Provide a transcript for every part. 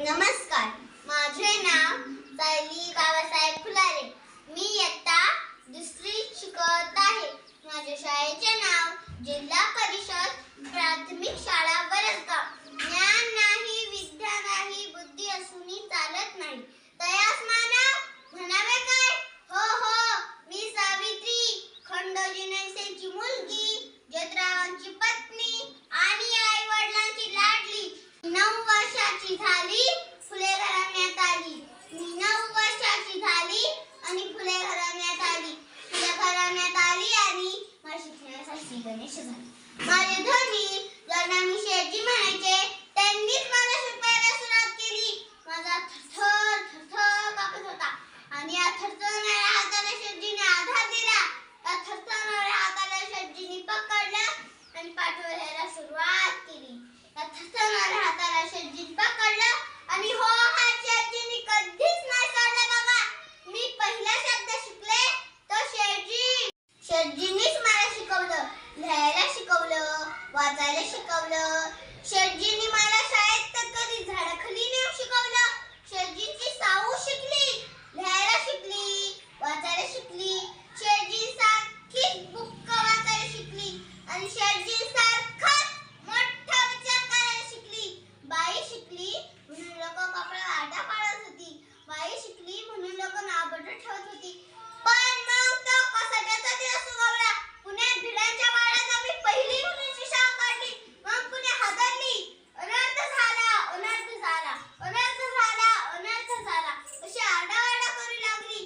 नमस्कार, माझे नाव सायली बाबासाहेब फुलारे. मी इयत्ता दुसरीत शिकत आहे. माझ्या शाळेचे नाव जिल्हा परिषद प्राथमिक शाळा वरसगाव. ज्ञान नाही, विद्या नाही, बुद्धी असूनही चालत नाही. तयास मानव म्हणावे काय? हो हो, मी सावित्री, खंडोजी नेसेंची मुलगी, जोतरावांची पत्नी आणि आई वडिलांची लाडली. 9 वर्षाची झाली, फुले घराण्यात आली. मी 9 वर्षाची झाली आणि फुले घराण्यात आली. फुले घराण्यात आली आणि मला शिकण्यासाठी गणेश झाले. माझे धनी ज्यांना मी शेटजी म्हणायचे, त्यांनीच मला शिकवायला सुरुवात केली. माझा थरथर थरथर कापत होता आणि या थरथरणाऱ्या हाताला शेटजीने आधार दिला. या थरथरणाऱ्या हाताला शेटजीने पकडलं आणि पाठवायला सुरुवात केली. या थरथरणाऱ्या हाताला शेटजीने पकडलं आणि हो हात शेटजीने कधीच नाही सोडला बाबा. मी पहिला शब्द शिकले तो शेटजीनीच मला शिकवलं. लिहायला शिकवलं, वाचायला शिकवलं. शेटजींनी मला शाळेत तर कधी झाडाखाली नेऊन शिकवलं. शेटजींची साऊ शिकली, लिहायला शिकली, वाचायला शिकली. शेटजींसारखीच बुक्क वाचायला शिकली आणि शेटजींसारखाच मोठा विचार करायला शिकली. बाई शिकली म्हणून लोक कपड्याला आटा पाडत होती. बाई शिकली म्हणून लोक नाबड ठेवत होती. पण मग तो कसाट्याचा दिवस उगवला. पुण्यात भिडांच्या वाड्यात आम्ही पहिली मुलींची शाळा काढली. मग पुणे हादरली. अनर्थ झाला, अनर्थ झाला, अनर्थ झाला, अनर्थ झाला अशी आरडाओरडा करू लागली.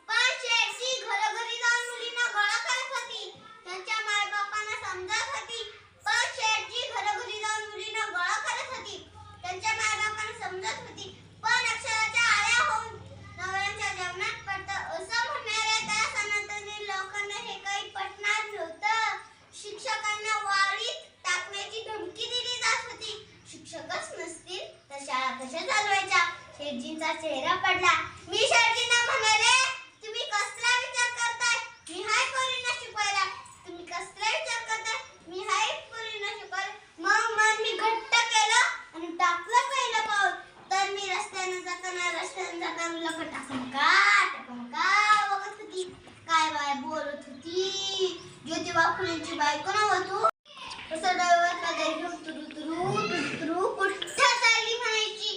पण शेटजी घरोघरी जाऊन मुलींना गोळा करत होती. त्यांच्या मायबापांना समजत होती. पण शेटजी घरोघरी जाऊन मुलींना गोळा करत होती. त्यांच्या मायबापांना समजत होती. पण अक्षराच्या आळ्या होऊन नवऱ्यांच्या जेवणात पडतं असं म्हणणाऱ्या त्या सनातनी लोकांना हे काही पटणार नव्हतं. शिक्षकांना वाळीत टाकण्याची धमकी दिली जात होती. शिक्षकच नसतील तर शाळा कशा चालवायच्या? शेटजींचा चेहरा पडला. मी शेटजींना म्हणाले, तुम्ही कसला विचार करताय? मी हाय पोरींना शिकवायला. तुम्ही कसला विचार करताय? मी हाय पोरींना शिकवायला. मग मन मी घट्ट केलं आणि टाकलं पहिलं पाऊल. तर मी रस्त्याने जाताना टकमका बघत होती. काय बाय बोलत होती? ज्योतिबा फुलेंची बायको नव्ह तू? असं डोळ्यातला घेऊन तुरु कुठं चालली म्हणायची.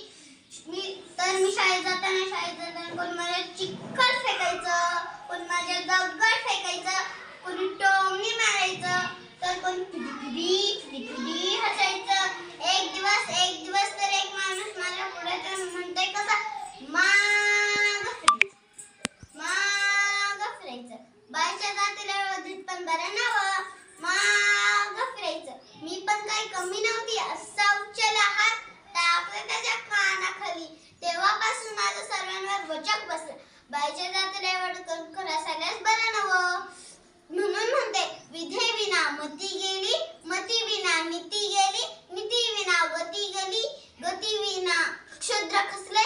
मी शाळेत जाताना कोण मला चिखल फेकायचं, कोण माझ्या दगड फेकायचं, कोणी टोमणी मारायचं, तर कोण फिदी हसायचं. एक दिवस तर एक माणूस माझ्या पुढे तर म्हणतोय कसा माग फिरायचं. बायच्या जातीला वधीत पण बरं नवं, माग फिरायचं. मी पण काही कमी नव्हती. असा उचलला हात टाकला त्याच्या कानाखाली. तेव्हापासून माझं सर्वांवर वचक बसलं. बायच्या जातीला एवढं करायलाच बरं नवं. म्हणून म्हणते, विधे विना मती गेली, मती विना नीती गेली, नीती विना गती गेली, गती विना क्षुद्र खचले,